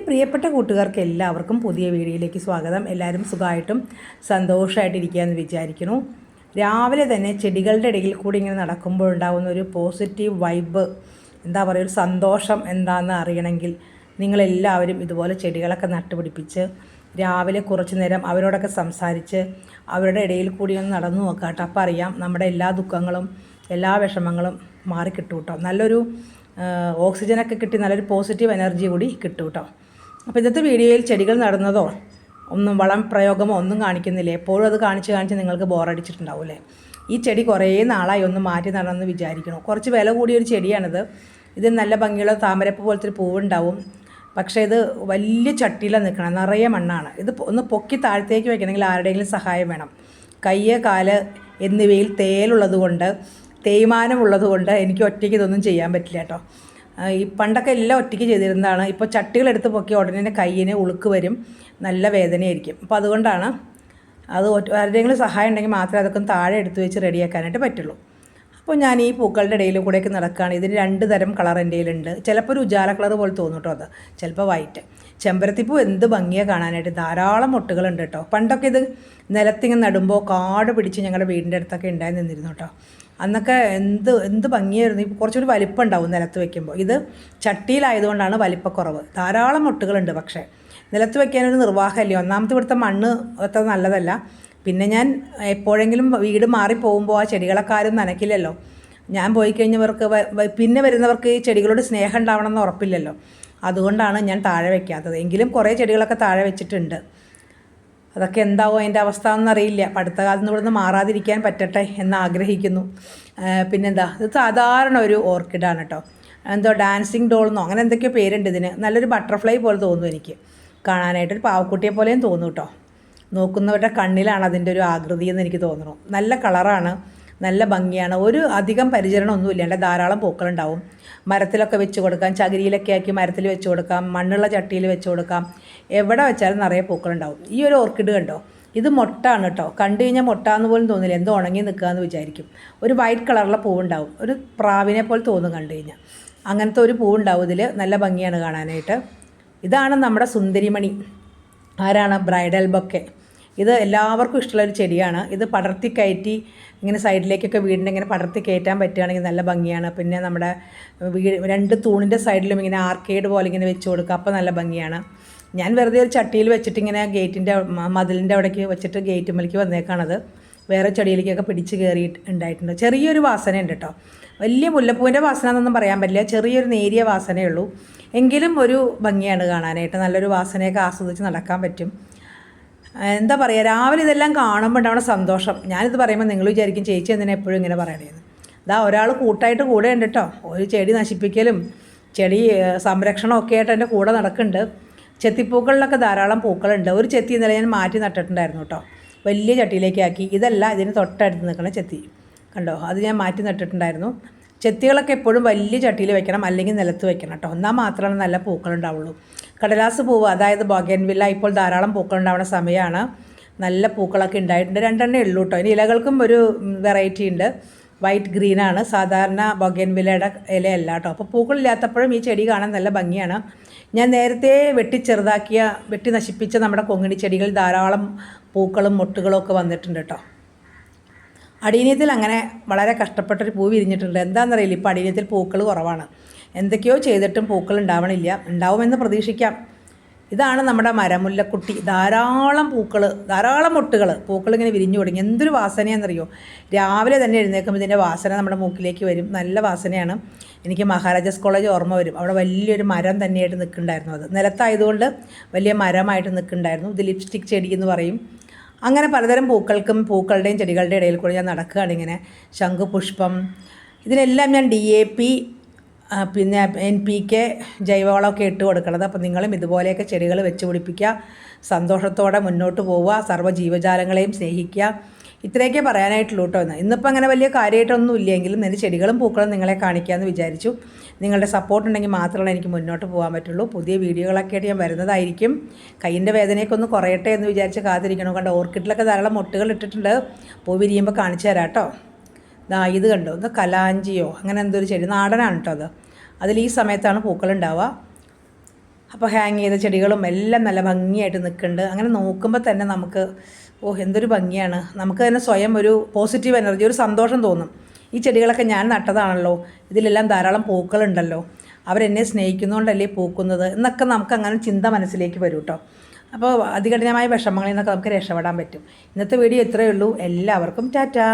പ്രിയപ്പെട്ട കൂട്ടുകാർക്ക് എല്ലാവർക്കും പുതിയ വീഡിയോയിലേക്ക് സ്വാഗതം. എല്ലാവരും സുഖമായിട്ടും സന്തോഷമായിട്ടിരിക്കുകയെന്ന് വിചാരിക്കുന്നു. രാവിലെ തന്നെ ചെടികളുടെ ഇടയിൽ കൂടി ഇങ്ങനെ നടക്കുമ്പോൾ ഉണ്ടാകുന്ന ഒരു പോസിറ്റീവ് വൈബ്, എന്താ പറയുക, ഒരു സന്തോഷം എന്താണെന്ന് അറിയണമെങ്കിൽ നിങ്ങളെല്ലാവരും ഇതുപോലെ ചെടികളൊക്കെ നട്ടുപിടിപ്പിച്ച് രാവിലെ കുറച്ച് നേരം അവരോടൊക്കെ സംസാരിച്ച് അവരുടെ ഇടയിൽ കൂടി ഒന്ന് നടന്നു നോക്കാം കേട്ടോ. അപ്പോൾ അറിയാം നമ്മുടെ എല്ലാ ദുഃഖങ്ങളും എല്ലാ വിഷമങ്ങളും മാറിക്കിട്ടും കേട്ടോ. നല്ലൊരു ഓക്സിജനൊക്കെ കിട്ടി നല്ലൊരു പോസിറ്റീവ് എനർജി കൂടി കിട്ടും കേട്ടോ. അപ്പോൾ ഇന്നത്തെ വീഡിയോയിൽ ചെടികൾ നടുന്നതോ ഒന്നും വളം പ്രയോഗമോ ഒന്നും കാണിക്കുന്നില്ല. എപ്പോഴും അത് കാണിച്ച് നിങ്ങൾക്ക് ബോറടിച്ചിട്ടുണ്ടാവില്ലേ. ഈ ചെടി കുറേ നാളായി ഒന്ന് മാറ്റി നടണമെന്ന് വിചാരിക്കണം. കുറച്ച് വില കൂടിയൊരു ചെടിയാണിത്. ഇത് നല്ല ഭംഗിയുള്ള താമരപ്പ് പോലത്തെ ഒരു പൂവുണ്ടാവും. പക്ഷേ ഇത് വലിയ ചട്ടിയിലാണ് നിൽക്കണം, നിറയെ മണ്ണാണ്. ഇത് ഒന്ന് പൊക്കി താഴത്തേക്ക് വയ്ക്കണമെങ്കിൽ ആരുടെയെങ്കിലും സഹായം വേണം. കയ്യ് കാല് എന്നിവയിൽ തേയ്മാനമുള്ളത് കൊണ്ട് എനിക്ക് ഒറ്റയ്ക്ക് ഇതൊന്നും ചെയ്യാൻ പറ്റില്ല കേട്ടോ. ഈ പണ്ടൊക്കെ എല്ലാം ഒറ്റയ്ക്ക് ചെയ്തിരുന്നതാണ്. ഇപ്പോൾ ചട്ടികളെടുത്ത് പൊക്കി ഉടനെ കയ്യിന് ഉളുക്ക് വരും, നല്ല വേദനയായിരിക്കും. അപ്പോൾ അതുകൊണ്ടാണ് അത് ആരുടെയെങ്കിലും സഹായം ഉണ്ടെങ്കിൽ മാത്രമേ അതൊക്കെ താഴെ എടുത്ത് വെച്ച് റെഡിയാക്കാനായിട്ട് പറ്റുള്ളൂ. അപ്പോൾ ഞാൻ ഈ പൂക്കളുടെ ഇടയിൽ കൂടെയൊക്കെ നടക്കുകയാണ്. ഇതിന് 2 തരം കളർ എൻ്റെ കയ്യിലുണ്ട്. ചിലപ്പോൾ ഒരു ഉജാല കളർ പോലെ തോന്നും കേട്ടോ, അത് ചിലപ്പോൾ വൈറ്റ്. ചെമ്പരത്തിപ്പൂ എന്ത് ഭംഗിയാണ് കാണാനായിട്ട്, ധാരാളം മൊട്ടുകളുണ്ട് കേട്ടോ. പണ്ടൊക്കെ ഇത് നിലത്തിങ്ങനെ നടുമ്പോൾ കാട് പിടിച്ച് ഞങ്ങളുടെ വീടിൻ്റെ അടുത്തൊക്കെ ഉണ്ടായി നിന്നിരുന്നു കേട്ടോ. അന്നൊക്കെ എന്ത് ഭംഗിയായിരുന്നു. ഇപ്പോൾ കുറച്ചുകൂടി വലിപ്പം ഉണ്ടാവും നിലത്ത് വയ്ക്കുമ്പോൾ. ഇത് ചട്ടിയിലായതുകൊണ്ടാണ് വലിപ്പക്കുറവ്. ധാരാളം മൊട്ടുകളുണ്ട്. പക്ഷേ നിലത്ത് വയ്ക്കാനൊരു നിർവാഹമല്ലേ. ഒന്നാമത്തെ ഇവിടുത്തെ മണ്ണ് അത്ര നല്ലതല്ല. പിന്നെ ഞാൻ എപ്പോഴെങ്കിലും വീട് മാറിപ്പോകുമ്പോൾ ആ ചെടികളൊക്കെ ആരും നനയ്ക്കില്ലല്ലോ. ഞാൻ പോയി കഴിഞ്ഞവർക്ക് പിന്നെ വരുന്നവർക്ക് ഈ ചെടികളോട് സ്നേഹം ഉണ്ടാവണമെന്ന് ഉറപ്പില്ലല്ലോ. അതുകൊണ്ടാണ് ഞാൻ താഴെ വയ്ക്കാത്തത്. എങ്കിലും കുറേ ചെടികളൊക്കെ താഴെ വെച്ചിട്ടുണ്ട്. അതൊക്കെ എന്താവും അതിൻ്റെ അവസ്ഥ എന്നറിയില്ല. അടുത്ത കാലത്ത് നിന്ന് ഇവിടുന്ന് മാറാതിരിക്കാൻ പറ്റട്ടെ എന്ന് ആഗ്രഹിക്കുന്നു. പിന്നെന്താ, ഇത് സാധാരണ ഒരു ഓർക്കിഡാണ് കേട്ടോ. എന്തോ ഡാൻസിങ് ഡോളെന്നോ അങ്ങനെ എന്തൊക്കെയോ പേരുണ്ട് ഇതിന്. നല്ലൊരു ബട്ടർഫ്ലൈ പോലെ തോന്നുന്നു എനിക്ക് കാണാനായിട്ട്. ഒരു പാവക്കുട്ടിയെ പോലെയും തോന്നും കേട്ടോ. നോക്കുന്നവരുടെ കണ്ണിലാണ് അതിൻ്റെ ഒരു ആകൃതി എന്ന് എനിക്ക് തോന്നുന്നു. നല്ല കളറാണ്, നല്ല ഭംഗിയാണ്. ഒരു അധികം പരിചരണമൊന്നും ഇല്ലാണ്ട് ധാരാളം പൂക്കളുണ്ടാവും. മരത്തിലൊക്കെ വെച്ച് കൊടുക്കാം, ചകിരിയിലൊക്കെ ആക്കി മരത്തിൽ വെച്ച് കൊടുക്കാം, മണ്ണുള്ള ചട്ടിയിൽ വെച്ച് കൊടുക്കാം. എവിടെ വെച്ചാലും നിറയെ പൂക്കളുണ്ടാവും. ഈ ഒരു ഓർക്കിഡ് കണ്ടോ, ഇത് മൊട്ടാണ് കേട്ടോ. കണ്ടു കഴിഞ്ഞാൽ മൊട്ടാന്ന് പോലും തോന്നില്ല, എന്തോ ഉണങ്ങി നിൽക്കുകയെന്ന് വിചാരിക്കും. ഒരു വൈറ്റ് കളറിലെ പൂവുണ്ടാവും, ഒരു പ്രാവിനെ പോലെ തോന്നും കണ്ടു കഴിഞ്ഞാൽ. അങ്ങനത്തെ ഒരു പൂവുണ്ടാവും ഇതിൽ. നല്ല ഭംഗിയാണ് കാണാനായിട്ട്. ഇതാണ് നമ്മുടെ സുന്ദരിമണി. ആരാണ്? Bridal bouquet. ഇത് എല്ലാവർക്കും ഇഷ്ടമുള്ളൊരു ചെടിയാണ്. ഇത് പടർത്തി കയറ്റി ഇങ്ങനെ സൈഡിലേക്കൊക്കെ വീടിൻ്റെ ഇങ്ങനെ പടർത്തി കയറ്റാൻ പറ്റുകയാണെങ്കിൽ നല്ല ഭംഗിയാണ്. പിന്നെ നമ്മുടെ 2 തൂണിൻ്റെ സൈഡിലും ഇങ്ങനെ ആർക്കേഡ് പോലെ ഇങ്ങനെ വെച്ച് കൊടുക്കുക, അപ്പോൾ നല്ല ഭംഗിയാണ്. ഞാൻ വെറുതെ ഒരു ചട്ടിയിൽ വെച്ചിട്ട് ഇങ്ങനെ ഗേറ്റിൻ്റെ മതിലിൻ്റെ അവിടേക്ക് വെച്ചിട്ട് ഗേറ്റുമ്മലേക്ക് വന്നേക്കാണത്. വേറെ ചെടിയിലേക്കൊക്കെ പിടിച്ച് കയറി ഉണ്ടായിട്ടുണ്ട്. ചെറിയൊരു വാസനയുണ്ട് കേട്ടോ. വലിയ മുല്ലപ്പൂവിൻ്റെ വാസന എന്നൊന്നും പറയാൻ പറ്റില്ല, ചെറിയൊരു നേരിയ വാസനയേ ഉള്ളൂ. എങ്കിലും ഒരു ഭംഗിയാണ് കാണാനായിട്ട്. നല്ലൊരു വാസനയൊക്കെ ആസ്വദിച്ച് നടക്കാൻ പറ്റും. എന്താ പറയുക, രാവിലെ ഇതെല്ലാം കാണുമ്പോൾ ഉണ്ടാവുന്ന സന്തോഷം. ഞാനിത് പറയുമ്പോൾ നിങ്ങൾ വിചാരിക്കും ചേച്ചി എന്തിനാ എപ്പോഴും ഇങ്ങനെ പറയണേന്ന്. ഇതാ ഒരാൾ കൂട്ടായിട്ട് കൂടെ ഉണ്ട് കേട്ടോ. ഒരു ചെടി നശിപ്പിക്കലും ചെടി സംരക്ഷണമൊക്കെ ആയിട്ട് എൻ്റെ കൂടെ നടക്കുന്നുണ്ട്. ചെത്തിപ്പൂക്കളിലൊക്കെ ധാരാളം പൂക്കളുണ്ട്. ഒരു ചെത്തി ഇന്നലെ ഞാൻ മാറ്റി നട്ടിട്ടുണ്ടായിരുന്നു കേട്ടോ, വലിയ ചട്ടിയിലേക്ക് ആക്കി. ഇതല്ല, ഇതിന് തൊട്ടടുത്ത് നിൽക്കുന്ന ചെത്തി കണ്ടോ, അത് ഞാൻ മാറ്റി നട്ടിട്ടുണ്ടായിരുന്നു. ചെത്തികളൊക്കെ എപ്പോഴും വലിയ ചട്ടിയിൽ വെക്കണം, അല്ലെങ്കിൽ നിലത്ത് വെക്കണം കേട്ടോ. എന്നാൽ മാത്രമാണ് നല്ല പൂക്കളുണ്ടാവുള്ളൂ. കടലാസ് പൂവ്, അതായത് ബൊഗൻവില്ല, ഇപ്പോൾ ധാരാളം പൂക്കളുണ്ടാവുന്ന സമയമാണ്. നല്ല പൂക്കളൊക്കെ ഉണ്ടായിട്ടുണ്ട്. 2 എണ്ണേ ഉള്ളൂ കേട്ടോ. ഇനി ഇലകൾക്കും ഒരു വെറൈറ്റി ഉണ്ട്, വൈറ്റ് ഗ്രീനാണ്. സാധാരണ ബൊഗൻവില്ലയുടെ ഇലയല്ല കേട്ടോ. അപ്പോൾ പൂക്കളില്ലാത്തപ്പോഴും ഈ ചെടി കാണാൻ നല്ല ഭംഗിയാണ്. ഞാൻ നേരത്തെ വെട്ടി നശിപ്പിച്ച നമ്മുടെ കൊങ്ങിണി ചെടികൾ ധാരാളം പൂക്കളും മൊട്ടുകളും ഒക്കെ വന്നിട്ടുണ്ട് കേട്ടോ. അടീനിയത്തിൽ അങ്ങനെ വളരെ കഷ്ടപ്പെട്ടൊരു പൂ വിരിഞ്ഞിട്ടുണ്ട്. എന്താണെന്നറിയില്ല, ഇപ്പോൾ അടീനിയത്തിൽ പൂക്കൾ കുറവാണ്. എന്തൊക്കെയോ ചെയ്തിട്ടും പൂക്കൾ ഉണ്ടാവണില്ല. ഉണ്ടാവുമെന്ന് പ്രതീക്ഷിക്കാം. ഇതാണ് നമ്മുടെ മരമുല്ലക്കുട്ടി. ധാരാളം ധാരാളം പൂക്കൾ ഇങ്ങനെ വിരിഞ്ഞു തുടങ്ങി. എന്തൊരു വാസനയാണെന്നറിയോ. രാവിലെ തന്നെ എഴുന്നേൽക്കുമ്പോൾ ഇതിൻ്റെ വാസന നമ്മുടെ മൂക്കിലേക്ക് വരും. നല്ല വാസനയാണ്. എനിക്ക് മഹാരാജാസ് കോളേജ് ഓർമ്മ വരും. അവിടെ വലിയൊരു മരം തന്നെയായിട്ട് നിൽക്കുന്നുണ്ടായിരുന്നു. അത് നിലത്തായതുകൊണ്ട് വലിയ മരമായിട്ട് നിൽക്കുന്നുണ്ടായിരുന്നു. ഇത് ലിപ്സ്റ്റിക് ചെടി എന്ന് പറയും. അങ്ങനെ പലതരം പൂക്കളുടെയും ചെടികളുടെ ഇടയിൽ കൂടി ഞാൻ നടക്കുകയാണ് ഇങ്ങനെ. ശംഖുപുഷ്പം, ഇതിനെല്ലാം ഞാൻ DAP പിന്നെ NPK ജൈവവളമൊക്കെ ഇട്ട് കൊടുക്കണത്. അപ്പോൾ നിങ്ങളും ഇതുപോലെയൊക്കെ ചെടികൾ വെച്ച് പിടിപ്പിക്കുക, സന്തോഷത്തോടെ മുന്നോട്ട് പോവുക, സർവ്വ ജീവജാലങ്ങളെയും സ്നേഹിക്കുക. ഇത്രയൊക്കെ പറയാനായിട്ടുള്ളൂ കേട്ടോ. ഇന്നിപ്പോൾ അങ്ങനെ വലിയ കാര്യമായിട്ടൊന്നും ഇല്ലെങ്കിലും എൻ്റെ ചെടികളും പൂക്കളും നിങ്ങളെ കാണിക്കാമെന്ന് വിചാരിച്ചു. നിങ്ങളുടെ സപ്പോർട്ട് ഉണ്ടെങ്കിൽ മാത്രമേ എനിക്ക് മുന്നോട്ട് പോകാൻ പറ്റുള്ളൂ. പുതിയ വീഡിയോകളൊക്കെ ആയിട്ട് ഞാൻ വരുന്നതായിരിക്കും. കയ്യിൻ്റെ വേദനയൊക്കെ ഒന്ന് കുറയട്ടെ എന്ന് വിചാരിച്ച് കാത്തിരിക്കണം. കണ്ടോ, ഓർക്കിഡിലൊക്കെ ധാരാളം മൊട്ടുകൾ ഇട്ടിട്ടുണ്ട്. പൂ വിരിയുമ്പോൾ കാണിച്ചു തരാം കേട്ടോ. ഇത് കണ്ടോ, ഇത് കലാഞ്ചിയോ അങ്ങനെ എന്തൊരു ചെടി, നാടനാണ് കേട്ടോ അത്. അതിൽ ഈ സമയത്താണ് പൂക്കളുണ്ടാവുക. അപ്പോൾ ഹാങ് ചെയ്ത ചെടികളും എല്ലാം നല്ല ഭംഗിയായിട്ട് നിൽക്കുന്നുണ്ട്. അങ്ങനെ നോക്കുമ്പോൾ തന്നെ നമുക്ക് എന്തൊരു ഭംഗിയാണ്. നമുക്ക് തന്നെ സ്വയം ഒരു പോസിറ്റീവ് എനർജി, ഒരു സന്തോഷം തോന്നും. ഈ ചെടികളൊക്കെ ഞാൻ നട്ടതാണല്ലോ, ഇതിലെല്ലാം ധാരാളം പൂക്കളുണ്ടല്ലോ, അവരെന്നെ സ്നേഹിക്കുന്നതുകൊണ്ടല്ലേ പൂക്കുന്നത് എന്നൊക്കെ നമുക്ക് അങ്ങനെ ചിന്ത മനസ്സിലേക്ക് വരും കേട്ടോ. അപ്പോൾ അതികഠിനമായ വിഷമങ്ങളിൽ നിന്നൊക്കെ നമുക്ക് രക്ഷപ്പെടാൻ പറ്റും. ഇന്നത്തെ വീഡിയോ ഇത്രയേ ഉള്ളൂ. എല്ലാവർക്കും ടാറ്റാ.